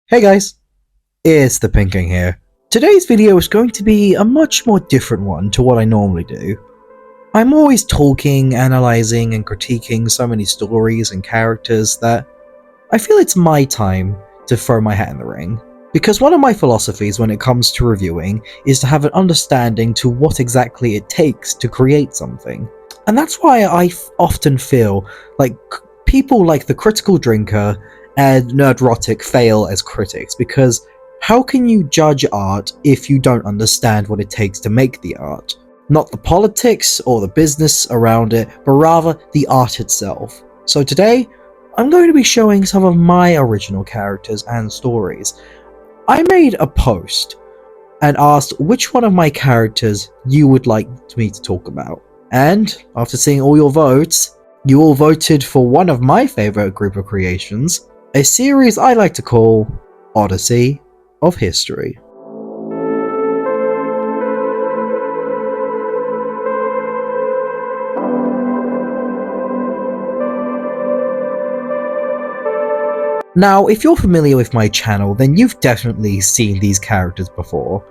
Hey guys, it's the Pink King here. Today's video is going to be a much more different one to what I normally do. I'm always talking, analysing and critiquing so many stories and characters that I feel it's my time to throw my hat in the ring. Because one of my philosophies when it comes to reviewing is to have an understanding to what exactly it takes to create something. And that's why I often feel like people like the Critical Drinker and Nerdrotic fail as critics, because how can you judge art if you don't understand what it takes to make the art? Not the politics or the business around it, but rather the art itself. So today, I'm going to be showing some of my original characters and stories. I made a post and asked which one of my characters you would like me to talk about. And after seeing all your votes, you all voted for one of my favourite group of creations, a series I like to call Odyssey of History. Now, if you're familiar with my channel, then you've definitely seen these characters before.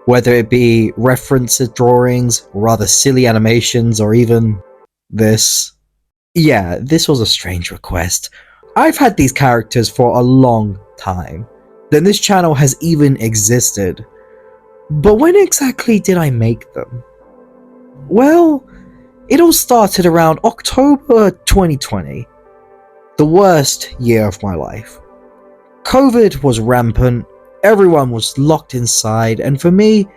Whether it be references, drawings, rather silly animations, or even this. Yeah, this was a strange request. I've had these characters for a long time. Then this channel has even existed. But when exactly did I make them? Well, it all started around October 2020. The worst year of my life. COVID was rampant, everyone was locked inside, and for me,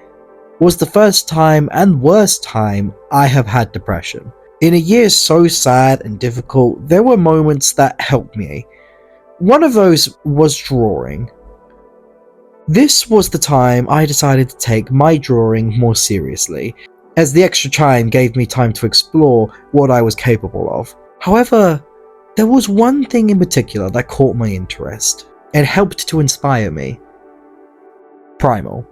was the first time and worst time I have had depression. In a year so sad and difficult, there were moments that helped me. One of those was drawing. This was the time I decided to take my drawing more seriously, as the extra time gave me time to explore what I was capable of. However, there was one thing in particular that caught my interest, and helped to inspire me. Primal.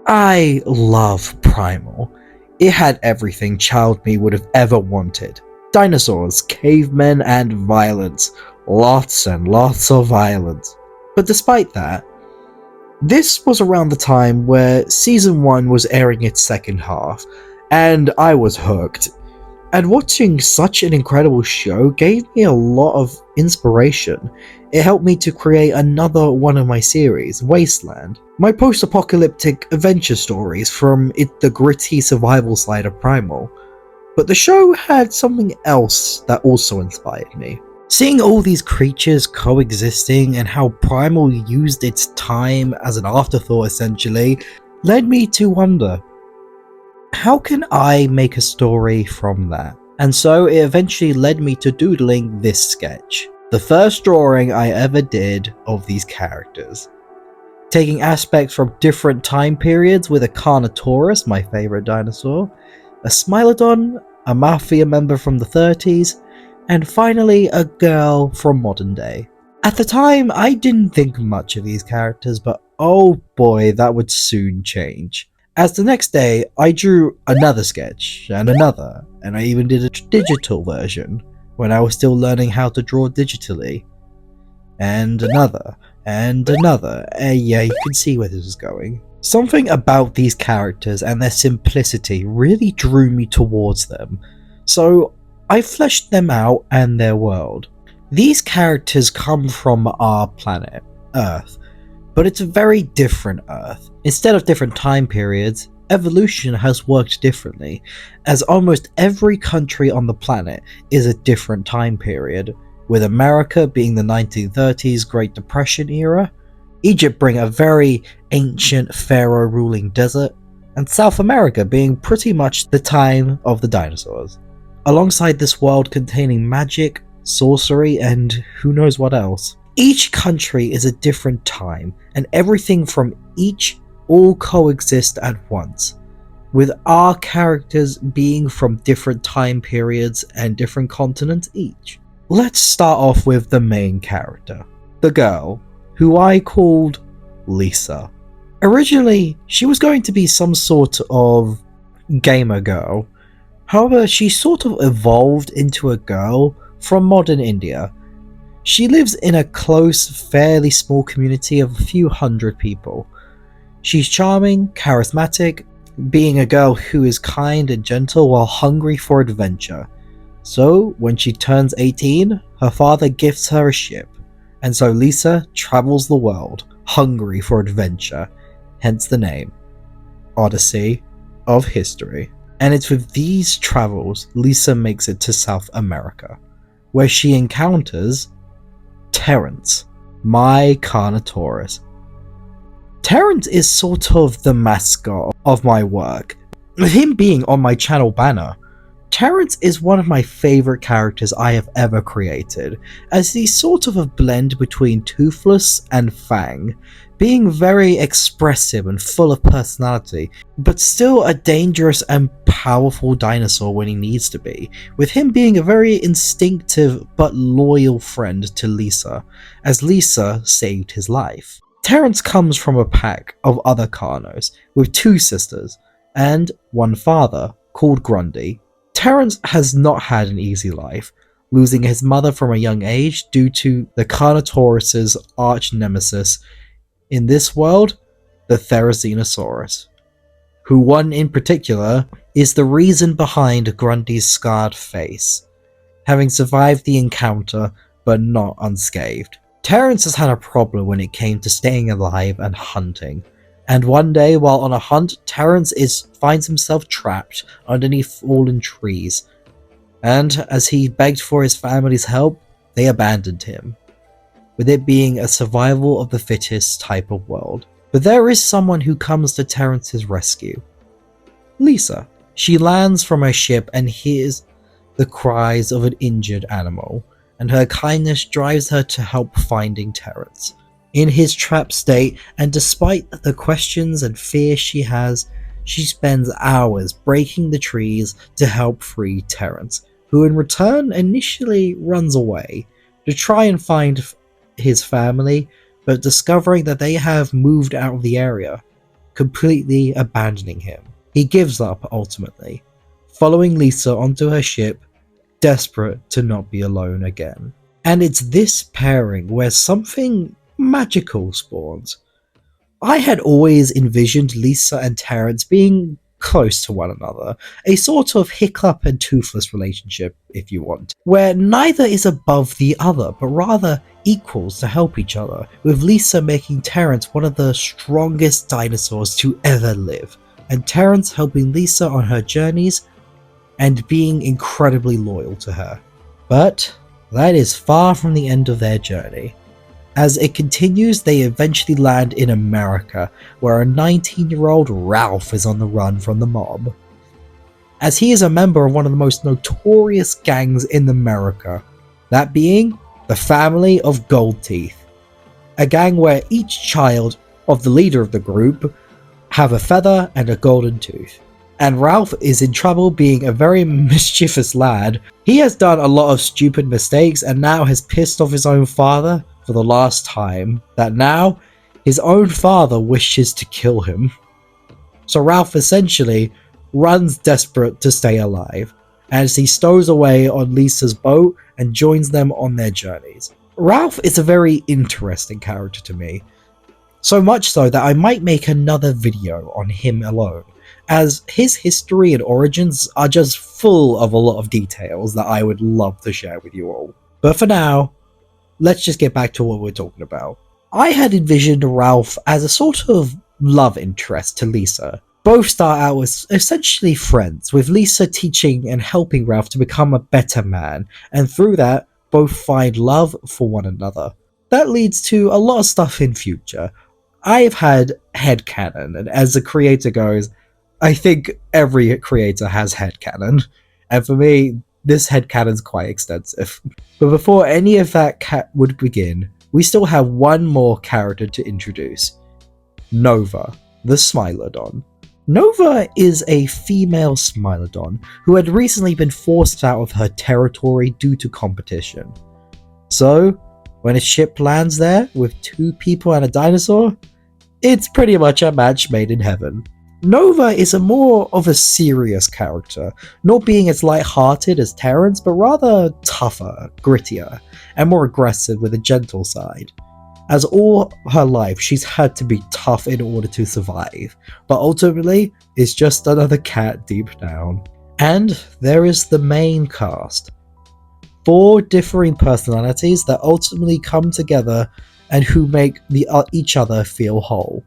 I love Primal. It had everything child me would have ever wanted. Dinosaurs, cavemen, and violence. Lots and lots of violence. But despite that, this was around the time where Season 1 was airing its second half, and I was hooked. And watching such an incredible show gave me a lot of inspiration. It helped me to create another one of my series, Wasteland. My post-apocalyptic adventure stories from the gritty survival side of Primal. But the show had something else that also inspired me. Seeing all these creatures coexisting and how Primal used its time as an afterthought essentially, led me to wonder, how can I make a story from that? And so it eventually led me to doodling this sketch. The first drawing I ever did of these characters. Taking aspects from different time periods with a Carnotaurus, my favourite dinosaur, a Smilodon, a Mafia member from the 30s, and finally a girl from modern day. At the time, I didn't think much of these characters, but oh boy, that would soon change. As the next day, I drew another sketch, and another, and I even did a digital version, when I was still learning how to draw digitally. And another, yeah, you can see where this is going. Something about these characters and their simplicity really drew me towards them, so I fleshed them out and their world. These characters come from our planet, Earth, but it's a very different Earth. Instead of different time periods, evolution has worked differently, as almost every country on the planet is a different time period, with America being the 1930s Great Depression era, Egypt being a very ancient pharaoh ruling desert, and South America being pretty much the time of the dinosaurs. Alongside this world containing magic, sorcery, and who knows what else. Each country is a different time, and everything from each all coexist at once, with our characters being from different time periods and different continents each. Let's start off with the main character, the girl, who I called Lisa. Originally, she was going to be some sort of gamer girl. However, she sort of evolved into a girl from modern India. She lives in a close, fairly small community of a few hundred people. She's charming, charismatic, being a girl who is kind and gentle while hungry for adventure. So, when she turns 18, her father gifts her a ship, and so Lisa travels the world, hungry for adventure, hence the name, Odyssey of History. And it's with these travels Lisa makes it to South America, where she encounters Terrence, my Carnotaurus. Terrence is sort of the mascot of my work, with him being on my channel banner. Terrence is one of my favourite characters I have ever created, as he's sort of a blend between Toothless and Fang, being very expressive and full of personality, but still a dangerous and powerful dinosaur when he needs to be, with him being a very instinctive but loyal friend to Lisa, as Lisa saved his life. Terrence comes from a pack of other Carnos, with 2 sisters, and one father, called Grundy. Terrence has not had an easy life, losing his mother from a young age due to the Carnotaurus' arch nemesis in this world, the Therizinosaurus, who one in particular is the reason behind Grundy's scarred face, having survived the encounter but not unscathed. Terrence has had a problem when it came to staying alive and hunting, and one day while on a hunt, Terrence finds himself trapped underneath fallen trees, and as he begged for his family's help, they abandoned him, with it being a survival of the fittest type of world. But there is someone who comes to Terrence's rescue. Lisa. She lands from her ship and hears the cries of an injured animal, and her kindness drives her to help finding Terrence in his trapped state, and despite the questions and fear she has, she spends hours breaking the trees to help free Terrence, who in return initially runs away to try and find his family, but discovering that they have moved out of the area, completely abandoning him. He gives up ultimately, following Lisa onto her ship, desperate to not be alone again. And it's this pairing where something magical spawns. I had always envisioned Lisa and Terrence being close to one another, a sort of Hiccup and Toothless relationship, if you want, where neither is above the other, but rather equals to help each other, with Lisa making Terrence one of the strongest dinosaurs to ever live, and Terrence helping Lisa on her journeys and being incredibly loyal to her. But that is far from the end of their journey. As it continues, they eventually land in America, where a 19-year-old Ralph is on the run from the mob, as he is a member of one of the most notorious gangs in America, that being the family of Gold Teeth, a gang where each child of the leader of the group have a feather and a golden tooth. And Ralph is in trouble, being a very mischievous lad. He has done a lot of stupid mistakes and now has pissed off his own father for the last time, that now his own father wishes to kill him. So Ralph essentially runs desperate to stay alive, as he stows away on Lisa's boat and joins them on their journeys. Ralph is a very interesting character to me, so much so that I might make another video on him alone, as his history and origins are just full of a lot of details that I would love to share with you all. But for now, let's just get back to what we're talking about. I had envisioned Ralph as a sort of love interest to Lisa. Both start out as essentially friends, with Lisa teaching and helping Ralph to become a better man, and through that, both find love for one another. That leads to a lot of stuff in future. I've had headcanon, and as the creator goes, I think every creator has headcanon, and for me, this headcanon's quite extensive. But before any of that would begin, we still have one more character to introduce. Nova, the Smilodon. Nova is a female Smilodon who had recently been forced out of her territory due to competition. So, when a ship lands there with 2 people and a dinosaur, It's pretty much a match made in heaven. Nova is a more of a serious character, not being as light-hearted as Terren's, but rather tougher, grittier, and more aggressive with a gentle side. As all her life, she's had to be tough in order to survive, but ultimately, is just another cat deep down. And there is the main cast. 4 differing personalities that ultimately come together and who make each other feel whole.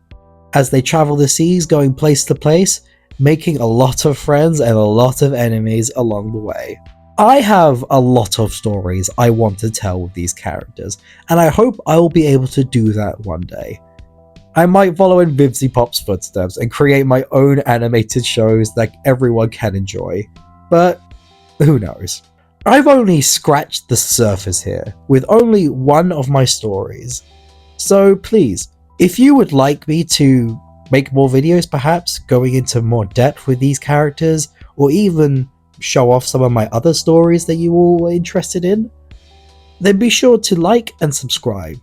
As they travel the seas, going place to place, making a lot of friends and a lot of enemies along the way. I have a lot of stories I want to tell with these characters, and I hope I will be able to do that one day. I might follow in Vivzy Pop's footsteps and create my own animated shows that everyone can enjoy, but who knows. I've only scratched the surface here, with only one of my stories. So please, if you would like me to make more videos perhaps, going into more depth with these characters, or even show off some of my other stories that you all were interested in, then be sure to like and subscribe.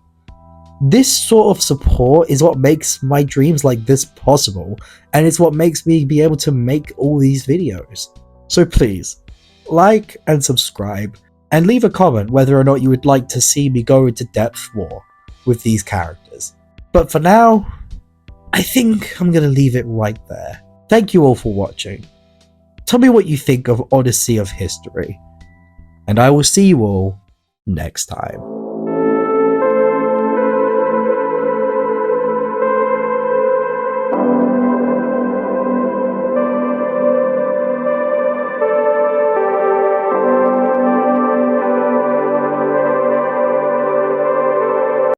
This sort of support is what makes my dreams like this possible, and it's what makes me be able to make all these videos. So please, like and subscribe, and leave a comment whether or not you would like to see me go into depth more with these characters. But for now, I think I'm going to leave it right there. Thank you all for watching. Tell me what you think of Odyssey of History, and I will see you all next time.